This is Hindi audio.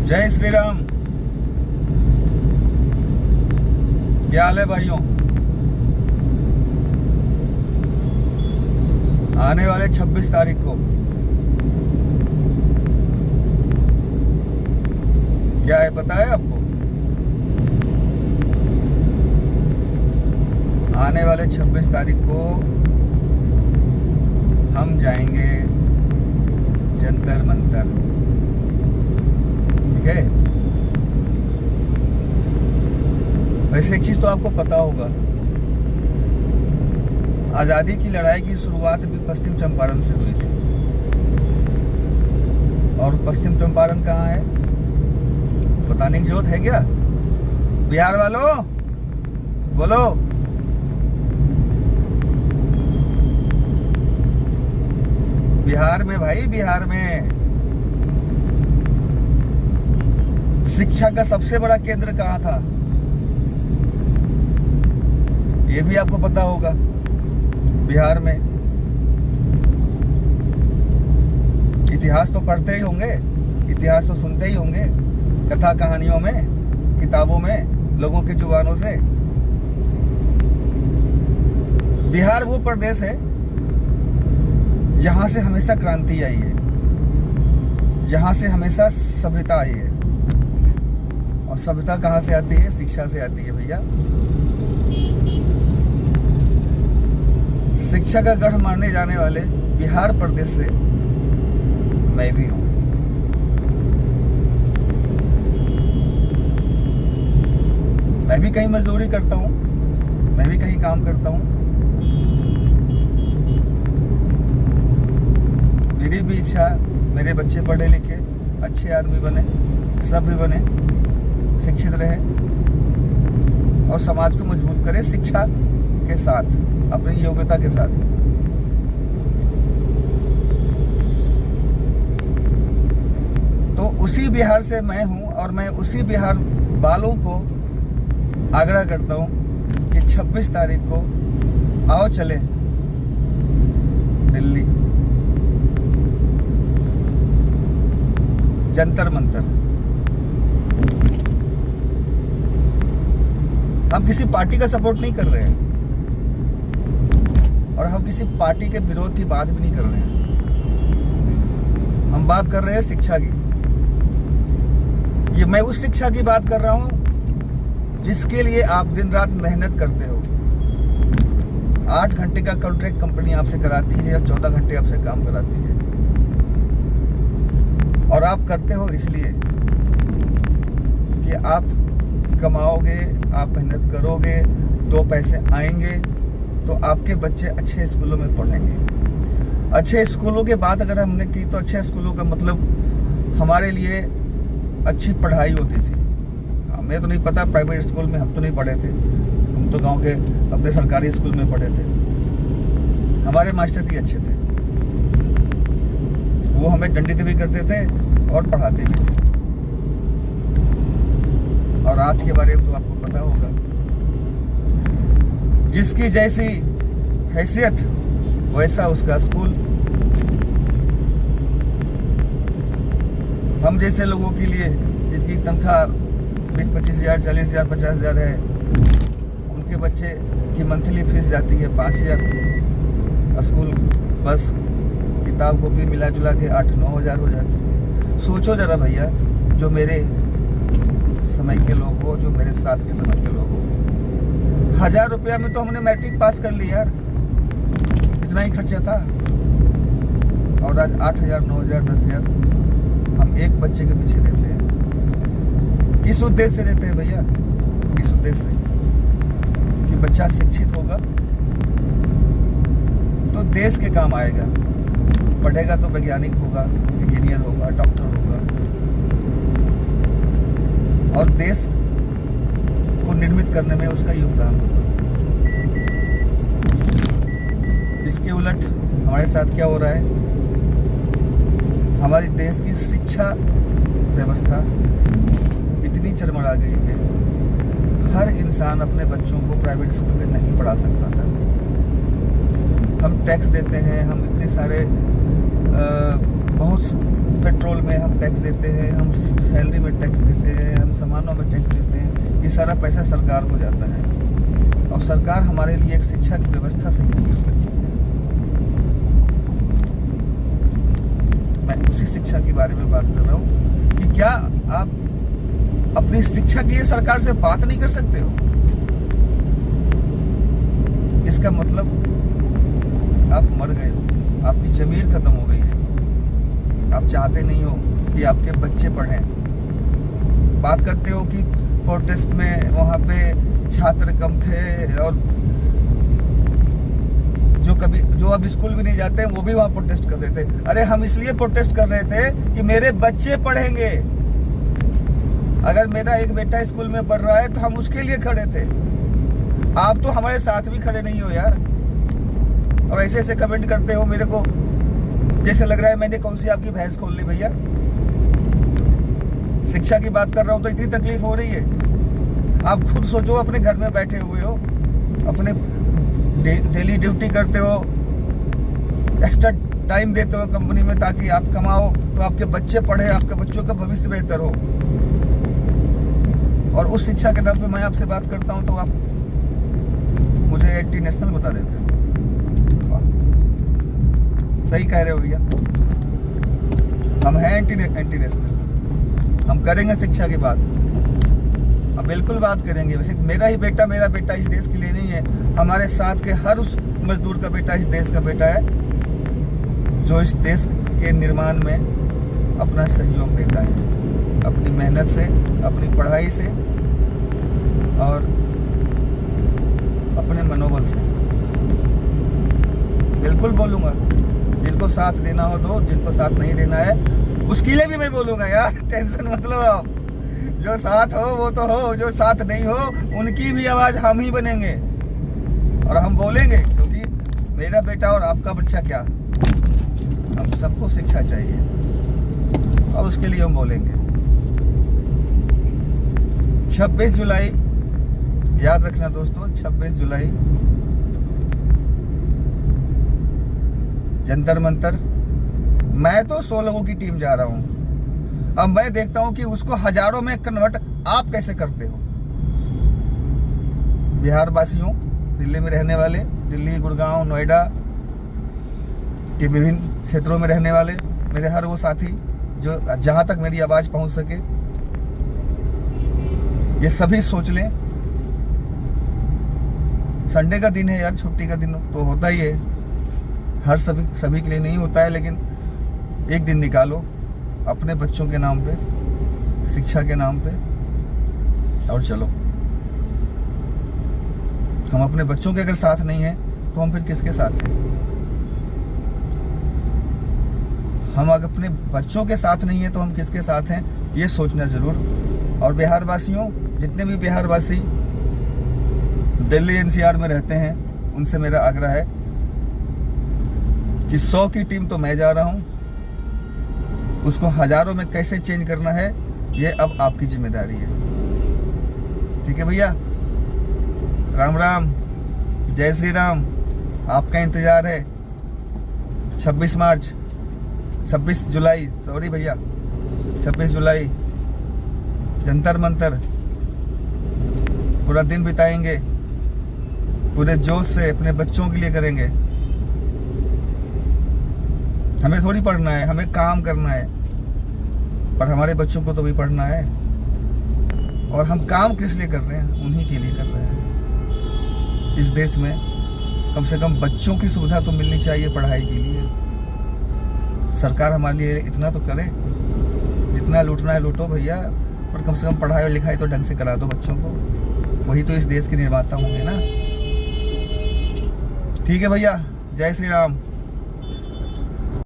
जय श्री राम। क्या हाल है भाइयों? आने वाले 26 तारीख को क्या है पता है आपको? आने वाले 26 तारीख को हम जाएंगे जंतर मंतर। ठीक है? वैसे एक चीज तो आपको पता होगा, आजादी की लड़ाई की शुरुआत भी पश्चिम चंपारण से हुई थी। और पश्चिम चंपारण कहाँ है बताने की जरूरत है क्या? बिहार वालों बोलो। बिहार में भाई, बिहार में शिक्षा का सबसे बड़ा केंद्र कहाँ था ये भी आपको पता होगा। बिहार में इतिहास तो पढ़ते ही होंगे, इतिहास तो सुनते ही होंगे, कथा कहानियों में, किताबों में, लोगों के जुबानों से। बिहार वो प्रदेश है जहां से हमेशा क्रांति आई है, जहां से हमेशा सभ्यता आई है। और सभ्यता कहां से आती है? शिक्षा से आती है भैया। शिक्षा का गढ़ मानने जाने वाले बिहार प्रदेश से मैं भी हूं। मैं भी कहीं मजदूरी करता हूं, मैं भी कहीं काम करता हूं। मेरी भी इच्छा मेरे बच्चे पढ़े लिखे अच्छे आदमी बने, सभ्य बने, शिक्षित रहे और समाज को मजबूत करे शिक्षा के साथ, अपनी योग्यता के साथ। तो उसी बिहार से मैं हूं और मैं उसी बिहार वालों को आग्रह करता हूं कि 26 तारीख को आओ चले दिल्ली जंतर मंतर। हम किसी पार्टी का सपोर्ट नहीं कर रहे हैं और हम किसी पार्टी के विरोध की बात भी नहीं कर रहे हैं। हम बात कर रहे हैं शिक्षा की। ये मैं उस शिक्षा की बात कर रहा हूं जिसके लिए आप दिन रात मेहनत करते हो। 8 घंटे का कॉन्ट्रैक्ट कंपनी आपसे कराती है या 14 घंटे आपसे काम कराती है, और आप करते हो इसलिए कि आप कमाओगे, आप मेहनत करोगे, 2 पैसे आएंगे तो आपके बच्चे अच्छे स्कूलों में पढ़ेंगे। अच्छे स्कूलों की बात अगर हमने की तो अच्छे स्कूलों का मतलब हमारे लिए अच्छी पढ़ाई होती थी। हमें तो नहीं पता, प्राइवेट स्कूल में हम तो नहीं पढ़े थे, हम तो गांव के अपने सरकारी स्कूल में पढ़े थे। हमारे मास्टर जी अच्छे थे, वो हमें दंडित भी करते थे और पढ़ाते भी थे। और आज के बारे में तो आपको पता होगा, जिसकी जैसी हैसियत वैसा उसका स्कूल। हम जैसे लोगों के लिए जिनकी तनख्वाह 20-25 हज़ार, 40 हज़ार, 50 हज़ार है, उनके बच्चे की मंथली फीस जाती है 5 हज़ार। स्कूल बस किताब कॉपी मिला जुला के 8-9 हज़ार हो जाती है। सोचो जरा भैया, जो मेरे समय के लोग हो, जो मेरे साथ के समय के लोग हो, 1000 रुपया में तो हमने मैट्रिक पास कर ली यार, इतना ही खर्चा था। और आज 8 हज़ार, 9 हज़ार, 10 हज़ार हम एक बच्चे के पीछे देते हैं। किस उद्देश्य से देते हैं भैया? किस उद्देश्य से? कि बच्चा शिक्षित होगा तो देश के काम आएगा, पढ़ेगा तो वैज्ञानिक होगा, इंजीनियर होगा, डॉक्टर होगा और देश को निर्मित करने में उसका योगदान होगा। इसके उलट हमारे साथ क्या हो रहा है? हमारी देश की शिक्षा व्यवस्था इतनी चरमरा गई है, हर इंसान अपने बच्चों को प्राइवेट स्कूल में नहीं पढ़ा सकता सर। हम टैक्स देते हैं, हम इतने सारे बहुत पेट्रोल में हम टैक्स देते हैं, हम सैलरी में टैक्स देते हैं, हम सामानों में टैक्स देते हैं। ये सारा पैसा सरकार को जाता है और सरकार हमारे लिए एक शिक्षा की व्यवस्था सही नहीं कर सकती है। मैं उसी शिक्षा के बारे में बात कर रहा हूँ कि क्या आप अपनी शिक्षा के लिए सरकार से बात नहीं कर सकते हो? इसका मतलब आप मर गए हो, आपकी जमीर खत्म हो गई है। आप चाहते नहीं हो कि आपके बच्चे पढ़ें। बात करते हो कि प्रोटेस्ट में वहाँ पे छात्र कम थे और जो अब स्कूल भी नहीं जाते हैं वो भी वहाँ प्रोटेस्ट कर रहे थे। अरे हम इसलिए प्रोटेस्ट कर रहे थे कि मेरे बच्चे पढ़ेंगे। अगर मेरा एक बेटा स्कूल में पढ़ रहा है तो हम उसके लिए खड़े थे। आप तो हमारे साथ भी खड़े नहीं हो यार, और ऐसे ऐसे कमेंट करते हो मेरे को जैसे लग रहा है मैंने कौन सी आपकी भैंस खोल ली। भैया शिक्षा की बात कर रहा हूं तो इतनी तकलीफ हो रही है। आप खुद सोचो, अपने घर में बैठे हुए हो, अपने डेली ड्यूटी करते हो, एक्स्ट्रा टाइम देते हो कंपनी में ताकि आप कमाओ तो आपके बच्चे पढ़े, आपके बच्चों का भविष्य बेहतर हो। और उस शिक्षा के नाम पे मैं आपसे बात करता हूं तो आप मुझे एंटी नेशनल बता देते हो। सही कह रहे हो भैया, हम हैं एंटी नेशनल। हम करेंगे शिक्षा की बात, हम बिल्कुल बात करेंगे। वैसे मेरा बेटा इस देश के लिए नहीं है, हमारे साथ के हर उस मजदूर का बेटा इस देश का बेटा है जो इस देश के निर्माण में अपना सहयोग देता है, अपनी मेहनत से, अपनी पढ़ाई से और अपने मनोबल से। बिल्कुल बोलूँगा, जिनको साथ देना हो दो, जिनको साथ नहीं देना है उसके लिए भी मैं बोलूँगा यार, टेंशन मत लो आप। जो साथ हो वो तो हो, जो साथ नहीं हो उनकी भी आवाज़ हम ही बनेंगे और हम बोलेंगे, क्योंकि मेरा बेटा और आपका बच्चा क्या, हम सबको शिक्षा चाहिए और उसके लिए हम बोलेंगे। 26 जुलाई याद रखना दोस्तों, 26 जुलाई जंतर मंतर। मैं तो 100 लोगों की टीम जा रहा हूं। अब मैं देखता हूं कि उसको हजारों में कन्वर्ट आप कैसे करते हो। बिहार वासियों, दिल्ली में रहने वाले, दिल्ली, गुड़गांव, नोएडा के विभिन्न क्षेत्रों में रहने वाले मेरे हर वो साथी जो जहां तक मेरी आवाज पहुंच सके, ये सभी सोच लें। संडे का दिन है यार, छुट्टी का दिन तो होता ही है, हर सभी के लिए नहीं होता है, लेकिन एक दिन निकालो अपने बच्चों के नाम पे, शिक्षा के नाम पे, और चलो। हम अपने बच्चों के अगर साथ नहीं हैं तो हम फिर किसके साथ हैं? हम अगर अपने बच्चों के साथ नहीं हैं तो हम किसके साथ हैं, ये सोचना जरूर। और बिहार वासियों, जितने भी बिहार वासी दिल्ली एनसीआर में रहते हैं, उनसे मेरा आग्रह है कि 100 की टीम तो मैं जा रहा हूं, उसको हजारों में कैसे चेंज करना है ये अब आपकी जिम्मेदारी है। ठीक है भैया, राम राम, जय श्री राम। आपका इंतजार है 26 जुलाई, सॉरी भैया, 26 जुलाई जंतर मंतर। पूरा दिन बिताएंगे, पूरे जोश से अपने बच्चों के लिए करेंगे। हमें थोड़ी पढ़ना है, हमें काम करना है, पर हमारे बच्चों को तो भी पढ़ना है। और हम काम किस लिए कर रहे हैं? उन्हीं के लिए कर रहे हैं। इस देश में कम से कम बच्चों की सुविधा तो मिलनी चाहिए पढ़ाई के लिए। सरकार हमारे लिए इतना तो करे, जितना लूटना है लूटो भैया, पर कम से कम पढ़ाई और लिखाई तो ढंग से करा दो बच्चों को। वही तो इस देश के निर्माता होंगे ना। ठीक है भैया, जय श्री राम।